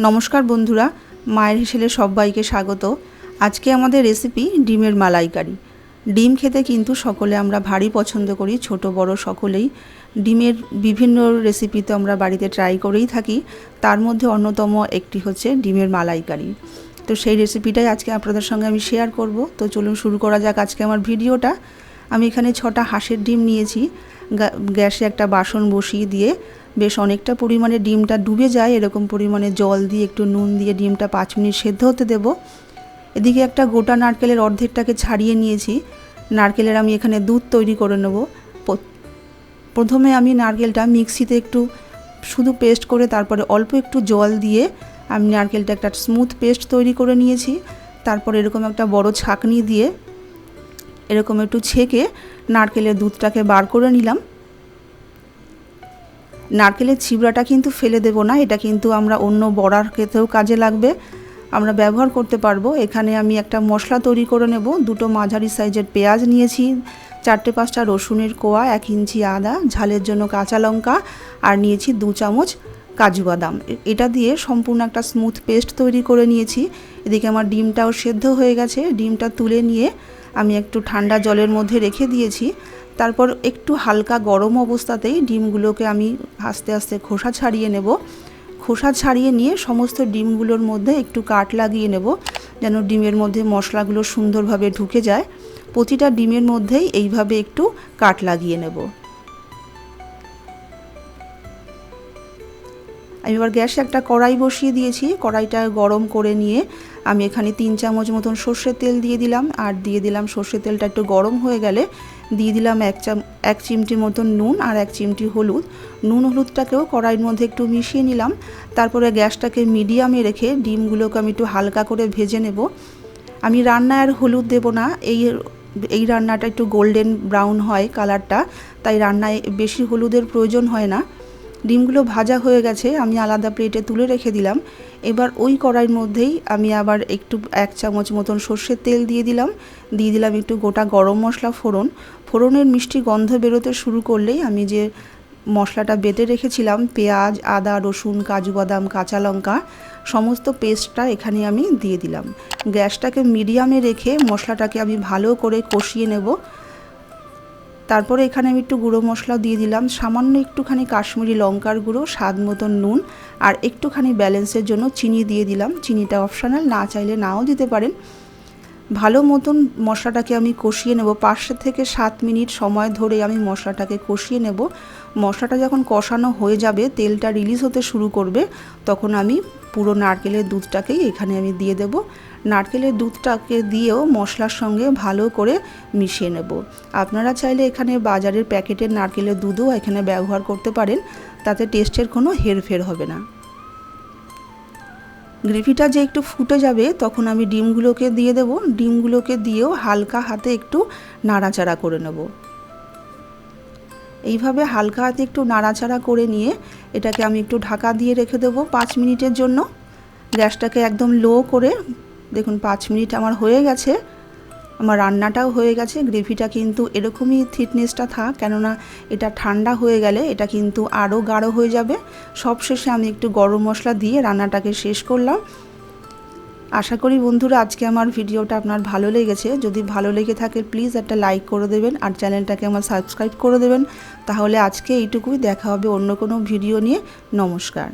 নমস্কার বন্ধুরা, মায়ের হেসেলে সবাইকে স্বাগত। আজকে আমাদের রেসিপি ডিমের মালাইকারি। ডিম খেতে কিন্তু সকলে আমরা ভারী পছন্দ করি, ছোট বড় সকলেই। ডিমের বিভিন্ন রেসিপি তো আমরা বাড়িতে ট্রাই করেই থাকি, তার মধ্যে অন্যতম একটি হচ্ছে ডিমের মালাইকারি। তো সেই রেসিপিটাই আজকে আপনাদের সঙ্গে আমি শেয়ার করব। তো চলুন শুরু করা যাক আজকে আমার ভিডিওটা। আমি এখানে 6টা হাঁসের ডিম নিয়েছি। গ্যাসে একটা বাসন বসিয়ে দিয়ে বেশ অনেকটা পরিমাণে ডিমটা ডুবে যায় এরকম পরিমাণে জল দিয়ে একটু নুন দিয়ে ডিমটা 5 মিনিট সেদ্ধ হতে দেব। এদিকে একটা গোটা নারকেলের অর্ধেকটাকে ছাড়িয়ে নিয়েছি। নারকেলের আমি এখানে দুধ তৈরি করে নেব। প্রথমে আমি নারকেলটা মিক্সিতে একটু শুধু পেস্ট করে তারপরে অল্প একটু জল দিয়ে আমি নারকেলটা একটা স্মুথ পেস্ট তৈরি করে নিয়েছি। তারপর এরকম একটা বড় ছাঁকনি দিয়ে এরকম একটু ছেঁকে নারকেলের দুধটাকে বার করে নিলাম। নারকেলের ছিবড়াটা কিন্তু ফেলে দেব না, এটা কিন্তু আমরা অন্য বড়ার ক্ষেত্রেও কাজে লাগবে, আমরা ব্যবহার করতে পারবো। এখানে আমি একটা মশলা তৈরি করে নেব। 2টো মাঝারি সাইজের পেঁয়াজ নিয়েছি, 4-5টা রসুনের কোয়া, 1 ইঞ্চি আদা, ঝালের জন্য কাঁচা লঙ্কা, আর নিয়েছি 2 চামচ কাজু বাদাম। এটা দিয়ে সম্পূর্ণ একটা স্মুথ পেস্ট তৈরি করে নিয়েছি। এদিকে আমার ডিমটাও সেদ্ধ হয়ে গেছে। ডিমটা তুলে নিয়ে আমি একটু ঠান্ডা জলের মধ্যে রেখে দিয়েছি। তারপর একটু হালকা গরম অবস্থাতেই ডিমগুলোকে আমি আস্তে আস্তে খোসা ছাড়িয়ে নেব। খোসা ছাড়িয়ে নিয়ে সমস্ত ডিমগুলোর মধ্যে একটু কাট লাগিয়ে নেব, যেন ডিমের মধ্যে মশলাগুলো সুন্দরভাবে ঢুকে যায়। প্রতিটা ডিমের মধ্যেই এইভাবে একটু কাট লাগিয়ে নেব। আমি এবার গ্যাসে একটা কড়াই বসিয়ে দিয়েছি। কড়াইটা গরম করে নিয়ে আমি এখানে 3 চামচ মতন সর্ষের তেল দিয়ে দিলাম, আর দিয়ে দিলাম সর্ষের তেলটা একটু গরম হয়ে গেলে দিয়ে দিলাম 1 চিমটি মতন নুন আর 1 চিমটি হলুদ। নুন হলুদটাকেও কড়াইয়ের মধ্যে একটু মিশিয়ে নিলাম। তারপরে গ্যাসটাকে মিডিয়ামে রেখে ডিমগুলোকে আমি একটু হালকা করে ভেজে নেব। আমি রান্নায় আর হলুদ দেব না, এই রান্নাটা একটু গোল্ডেন ব্রাউন হয় কালারটা, তাই রান্নায় বেশি হলুদের প্রয়োজন হয় না। ডিমগুলো ভাজা হয়ে গেছে, আমি আলাদা প্লেটে তুলে রেখে দিলাম। এবার ওই কড়াইয়ের মধ্যেই আমি আবার একটু 1 চামচ মতন সর্ষের তেল দিয়ে দিলাম একটু গোটা গরম মশলা ফোড়নের মিষ্টি গন্ধ বেরোতে শুরু করলেই আমি যে মশলাটা বেটে রেখেছিলাম, পেঁয়াজ, আদা, রসুন, কাজু বাদাম, কাঁচা লঙ্কা, সমস্ত পেস্টটা এখানে আমি দিয়ে দিলাম। গ্যাসটাকে মিডিয়ামে রেখে মশলাটাকে আমি ভালো করে কষিয়ে নেব। তারপরে এখানে আমি একটু গুঁড়ো মশলা দিয়ে দিলাম, সামান্য একটুখানি কাশ্মীরি লঙ্কার গুঁড়ো, স্বাদ মতন নুন, আর একটুখানি ব্যালেন্সের জন্য চিনি দিয়ে দিলাম। চিনিটা অপশনাল, না চাইলে নাও দিতে পারেন। ভালো মতন মশলাটাকে আমি কষিয়ে নেব। 5 থেকে 7 মিনিট সময় ধরে আমি মশলাটাকে কষিয়ে নেব। মশলাটা যখন কষানো হয়ে যাবে, তেলটা রিলিজ হতে শুরু করবে, তখন আমি পুরো নারকেলের দুধটাকেই এখানে আমি দিয়ে দেব। নারকেলের দুধটাকে দিয়েও মশলার সঙ্গে ভালো করে মিশিয়ে নেব। আপনারা চাইলে এখানে বাজারের প্যাকেটের নারকেলের দুধও এখানে ব্যবহার করতে পারেন, তাতে টেস্টের কোনো হেরফের হবে না। গ্রেভিটা যে একটু ফুটে যাবে তখন আমি ডিমগুলোকে দিয়ে দেব। ডিমগুলোকে দিয়েও হালকা হাতে একটু নাড়াচাড়া করে নেব। এইভাবে হালকা হাতে একটু নাড়াচাড়া করে নিয়ে এটাকে আমি একটু ঢাকা দিয়ে রেখে দেবো 5 মিনিটের জন্য। গ্যাসটাকে একদম লো করে, দেখুন 5 মিনিট আমার হয়ে গেছে। আমার রান্নাটাও হয়ে গেছে। গ্রেভিটা কিন্তু এরকমই থিকনেসটা থাক, কেননা এটা ঠান্ডা হয়ে গেলে এটা কিন্তু আরও গাঢ় হয়ে যাবে। সবশেষে আমি একটু গরম মশলা দিয়ে রান্নাটাকে শেষ করলাম। আশা করি বন্ধুরা আজকে আমার ভিডিওটা আপনার ভালো লেগেছে। যদি ভালো লেগে থাকে প্লিজ একটা লাইক করে দেবেন, আর চ্যানেলটাকে আমার সাবস্ক্রাইব করে দেবেন। তাহলে আজকে এইটুকুই, দেখা হবে অন্য কোনো ভিডিও নিয়ে। নমস্কার।